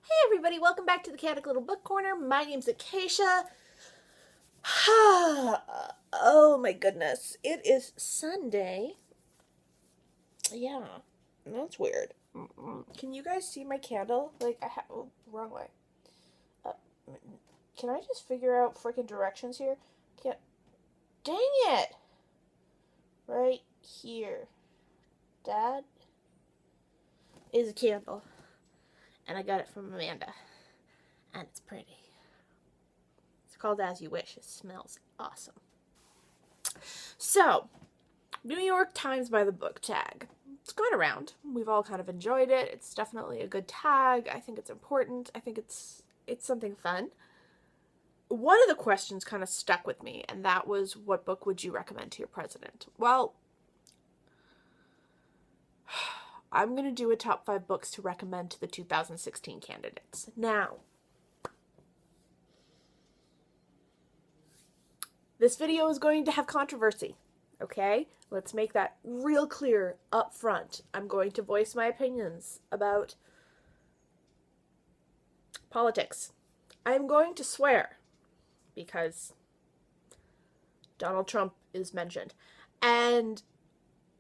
Hey everybody, welcome back to the Chaotic Little Book Corner. My name's Acacia. Oh my goodness. It is Sunday. Yeah, that's weird. Can you guys see my candle? Oh, wrong way. Uh, can I just figure out freaking directions here? Can't. Dang it! Right here. That is a candle. And I got it from Amanda. And it's pretty. It's called As You Wish. It smells awesome. So, New York Times by the book tag. It's gone around. We've all kind of enjoyed it. It's definitely a good tag. I think it's important. I think it's something fun. One of the questions kind of stuck with me, and that was, what book would you recommend to your president? Well, I'm going to do a top 5 books to recommend to the 2016 candidates. Now, this video is going to have controversy, okay? Let's make that real clear up front. I'm going to voice my opinions about politics. I'm going to swear because Donald Trump is mentioned. And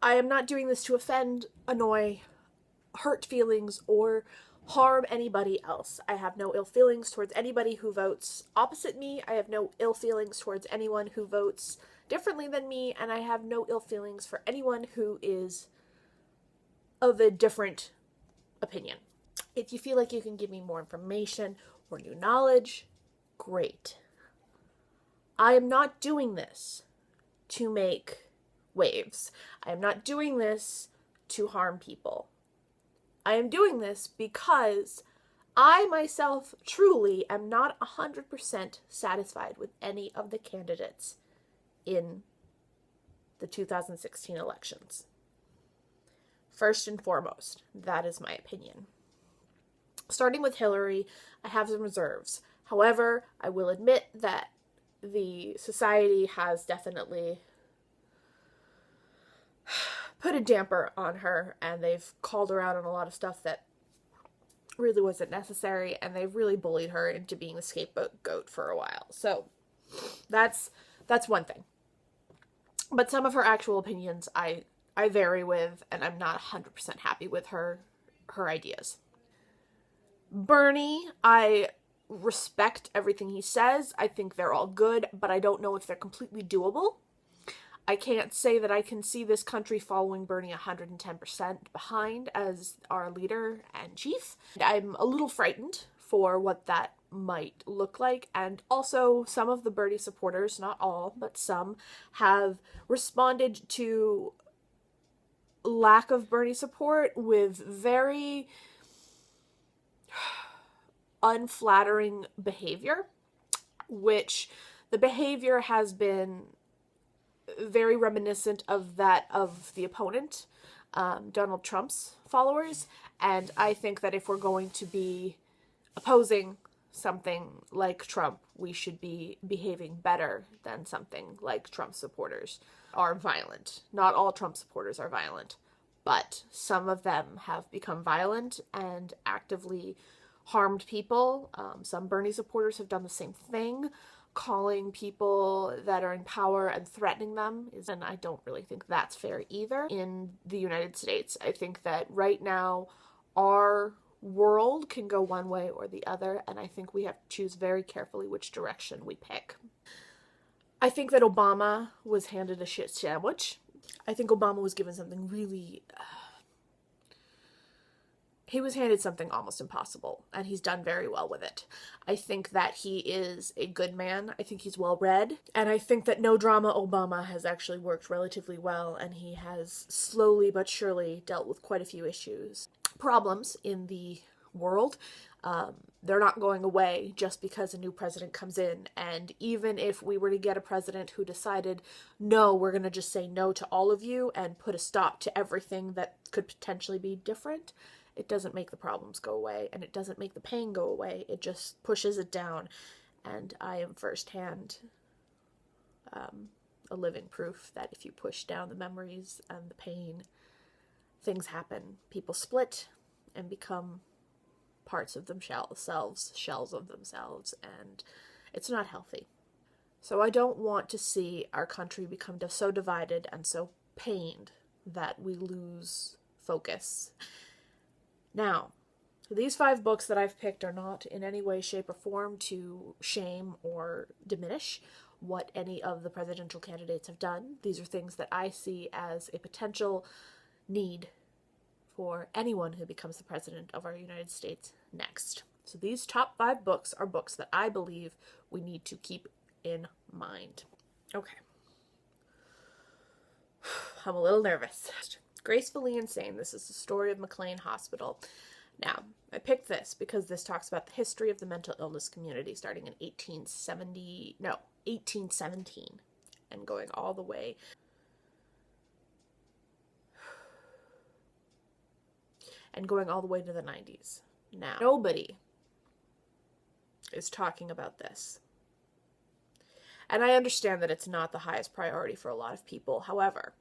I am not doing this to offend, annoy, hurt feelings, or harm anybody else. I have no ill feelings towards anybody who votes opposite me. I have no ill feelings towards anyone who votes differently than me, and I have no ill feelings for anyone who is of a different opinion. If you feel like you can give me more information or new knowledge, great. I am not doing this to make waves. I am not doing this to harm people. I am doing this because I myself truly am not 100% satisfied with any of the candidates in the 2016 elections. First and foremost, that is my opinion. Starting with Hillary, I have some reserves. However, I will admit that the society has definitely put a damper on her, and they've called her out on a lot of stuff that really wasn't necessary, and they've really bullied her into being the scapegoat for a while. So that's one thing. But some of her actual opinions I vary with, and I'm not 100% happy with her ideas. Bernie, I respect everything he says. I think they're all good, but I don't know if they're completely doable. I can't say that I can see this country following Bernie 110% behind as our leader and chief. I'm a little frightened for what that might look like, and also some of the Bernie supporters, not all, but some, have responded to lack of Bernie support with very unflattering behavior, which the behavior has been very reminiscent of that of the opponent, Donald Trump's followers, and I think that if we're going to be opposing something like Trump, we should be behaving better than something like Trump supporters are violent. Not all Trump supporters are violent, but some of them have become violent and actively harmed people. Some Bernie supporters have done the same thing, calling people that are in power and threatening them, and I don't really think that's fair either in the United States. I think that right now our world can go one way or the other, and I think we have to choose very carefully which direction we pick. I think that Obama was handed a shit sandwich. I think Obama was given something really he was handed something almost impossible, and he's done very well with it. I think that he is a good man. I think he's well-read, and I think that no drama Obama has actually worked relatively well, and he has slowly but surely dealt with quite a few problems in the world. They're not going away just because a new president comes in, and even if we were to get a president who decided, no, we're going to just say no to all of you and put a stop to everything that could potentially be different, it doesn't make the problems go away, and it doesn't make the pain go away. It just pushes it down, and I am firsthand a living proof that if you push down the memories and the pain, things happen. People split and become parts of themselves, shells of themselves, and it's not healthy. So I don't want to see our country become so divided and so pained that we lose focus. Now, these 5 books that I've picked are not in any way, shape, or form to shame or diminish what any of the presidential candidates have done. These are things that I see as a potential need for anyone who becomes the president of our United States next. So these top 5 books are books that I believe we need to keep in mind. Okay. I'm a little nervous. Gracefully Insane. This is the story of McLean Hospital. Now, I picked this because this talks about the history of the mental illness community starting in 1817 and going all the way to the 90s. Now, nobody is talking about this. And I understand that it's not the highest priority for a lot of people. However,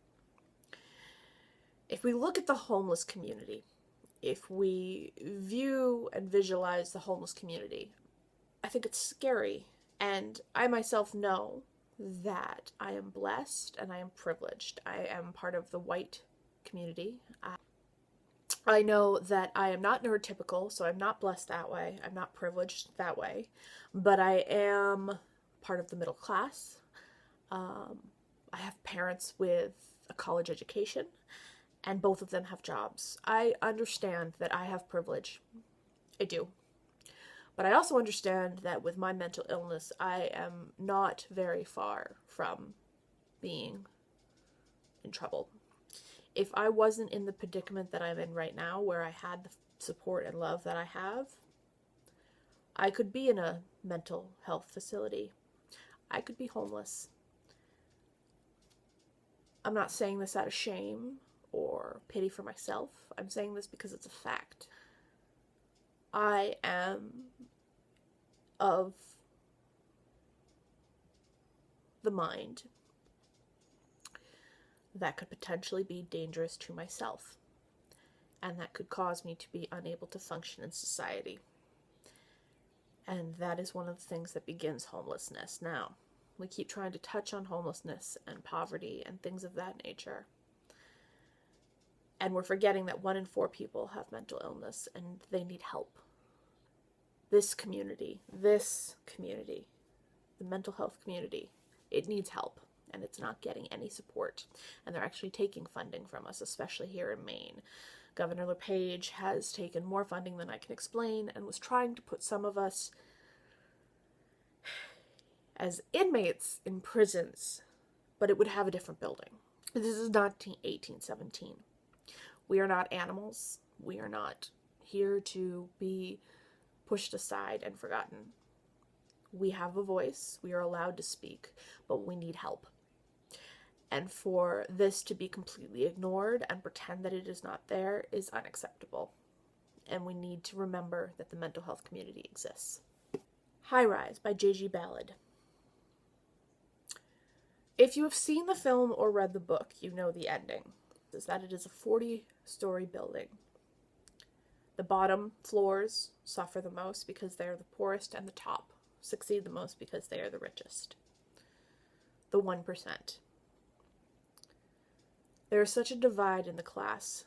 if we look at the homeless community, if we view and visualize the homeless community, I think it's scary. And I myself know that I am blessed and I am privileged. I am part of the white community. I know that I am not neurotypical, so I'm not blessed that way. I'm not privileged that way. But I am part of the middle class. I have parents with a college education, and both of them have jobs. I understand that I have privilege. I do. But I also understand that with my mental illness, I am not very far from being in trouble. If I wasn't in the predicament that I'm in right now, where I had the support and love that I have, I could be in a mental health facility. I could be homeless. I'm not saying this out of shame or pity for myself. I'm saying this because it's a fact. I am of the mind that could potentially be dangerous to myself, and that could cause me to be unable to function in society. And that is one of the things that begins homelessness. Now, we keep trying to touch on homelessness and poverty and things of that nature. And we're forgetting that 1 in 4 people have mental illness and they need help. This community, the mental health community, it needs help, and it's not getting any support. And they're actually taking funding from us, especially here in Maine. Governor LePage has taken more funding than I can explain and was trying to put some of us as inmates in prisons, but it would have a different building. This is not 1817. We are not animals. We are not here to be pushed aside and forgotten. We have a voice. We are allowed to speak, but we need help. And for this to be completely ignored and pretend that it is not there is unacceptable. And we need to remember that the mental health community exists. High Rise by J.G. Ballard. If you have seen the film or read the book, you know the ending. Is that it is a 40-story building. The bottom floors suffer the most because they are the poorest, and the top succeed the most because they are the richest. The 1%. There is such a divide in the class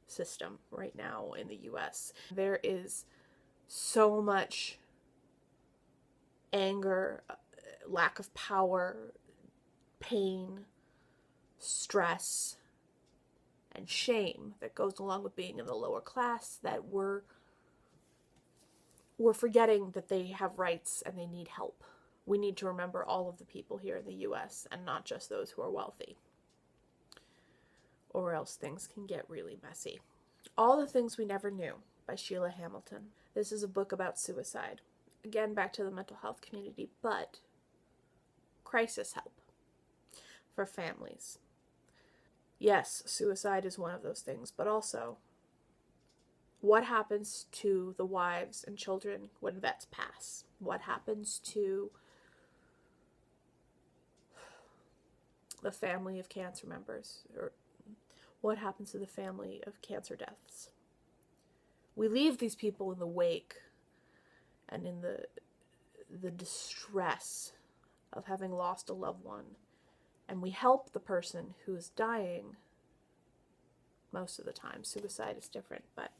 system right now in the U.S. There is so much anger, lack of power, pain, stress, and shame that goes along with being in the lower class, that we're forgetting that they have rights and they need help. We need to remember all of the people here in the U.S. and not just those who are wealthy, or else things can get really messy. All the Things We Never Knew by Sheila Hamilton. This is a book about suicide. Again, back to the mental health community, but crisis help for families. Yes, suicide is one of those things, but also, what happens to the wives and children when vets pass? What happens to the family of cancer members? Or what happens to the family of cancer deaths? We leave these people in the wake and in the distress of having lost a loved one. And we help the person who is dying most of the time. Suicide is different, but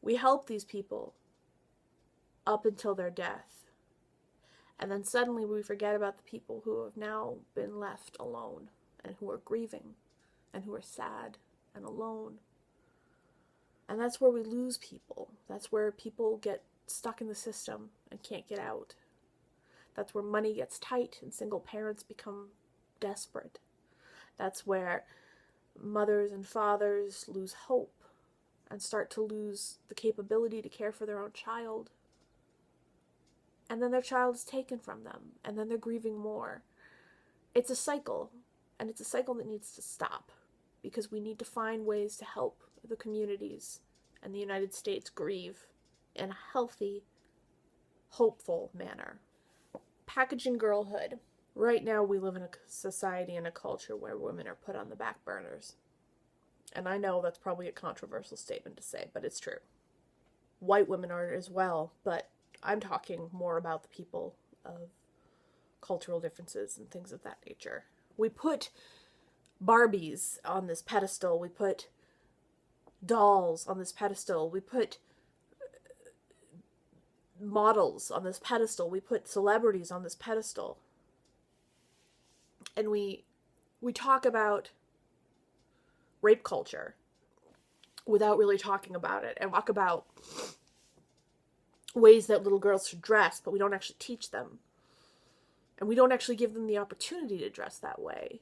we help these people up until their death. And then suddenly we forget about the people who have now been left alone and who are grieving and who are sad and alone. And that's where we lose people. That's where people get stuck in the system and can't get out. That's where money gets tight and single parents become desperate. That's where mothers and fathers lose hope and start to lose the capability to care for their own child. And then their child is taken from them, and then they're grieving more. It's a cycle, and it's a cycle that needs to stop, because we need to find ways to help the communities and the United States grieve in a healthy, hopeful manner. Packaging girlhood. Right now we live in a society and a culture where women are put on the back burners. And I know that's probably a controversial statement to say, but it's true. White women are as well, but I'm talking more about the people of cultural differences and things of that nature. We put Barbies on this pedestal. We put dolls on this pedestal. We put models on this pedestal. We put celebrities on this pedestal. And we talk about rape culture without really talking about it, and talk about ways that little girls should dress, but we don't actually teach them. And we don't actually give them the opportunity to dress that way.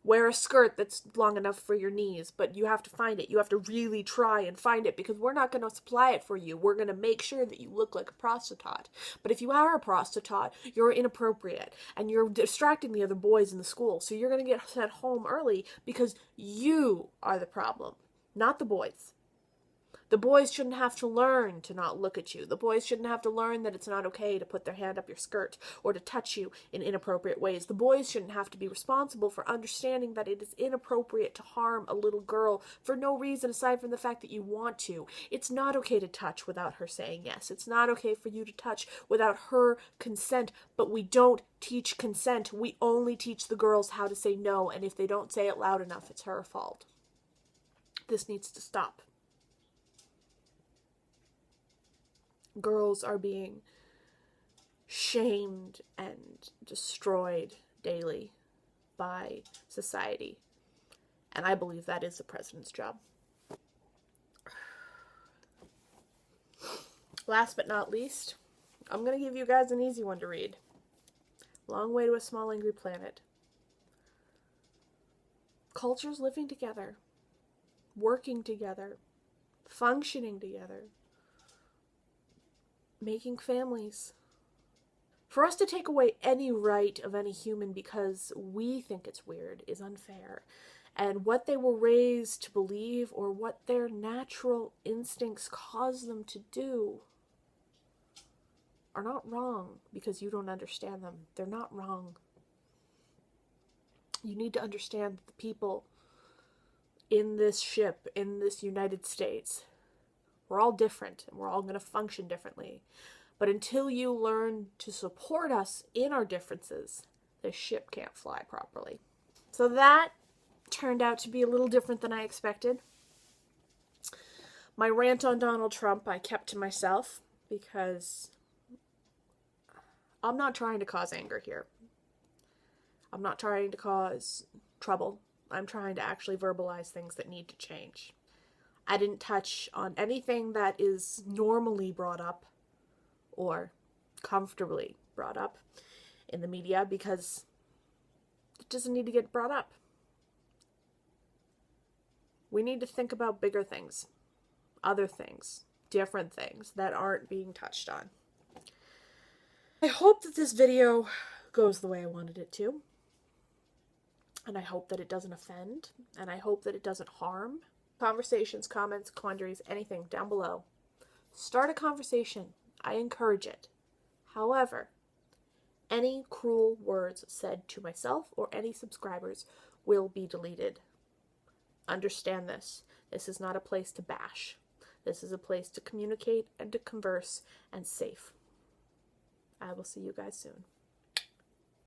Wear a skirt that's long enough for your knees, but you have to find it. You have to really try and find it, because we're not going to supply it for you. We're going to make sure that you look like a prostitute. But if you are a prostitute, you're inappropriate, and you're distracting the other boys in the school, so you're going to get sent home early because you are the problem, not the boys. The boys shouldn't have to learn to not look at you. The boys shouldn't have to learn that it's not okay to put their hand up your skirt or to touch you in inappropriate ways. The boys shouldn't have to be responsible for understanding that it is inappropriate to harm a little girl for no reason aside from the fact that you want to. It's not okay to touch without her saying yes. It's not okay for you to touch without her consent, but we don't teach consent. We only teach the girls how to say no, and if they don't say it loud enough, it's her fault. This needs to stop. Girls are being shamed and destroyed daily by society. And I believe that is the president's job. Last but not least, I'm going to give you guys an easy one to read. Long Way to a Small Angry Planet. Cultures living together, working together, functioning together, making families. For us to take away any right of any human because we think it's weird is unfair. And what they were raised to believe or what their natural instincts cause them to do are not wrong because you don't understand them. They're not wrong. You need to understand that the people in this ship, in this United States, we're all different, and we're all going to function differently. But until you learn to support us in our differences, the ship can't fly properly. So that turned out to be a little different than I expected. My rant on Donald Trump I kept to myself because I'm not trying to cause anger here. I'm not trying to cause trouble. I'm trying to actually verbalize things that need to change. I didn't touch on anything that is normally brought up or comfortably brought up in the media because it doesn't need to get brought up. We need to think about bigger things, other things, different things that aren't being touched on. I hope that this video goes the way I wanted it to. And I hope that it doesn't offend. And I hope that it doesn't harm. Conversations, comments, quandaries, anything down below. Start a conversation. I encourage it. However, any cruel words said to myself or any subscribers will be deleted. Understand this. This is not a place to bash. This is a place to communicate and to converse and safe. I will see you guys soon.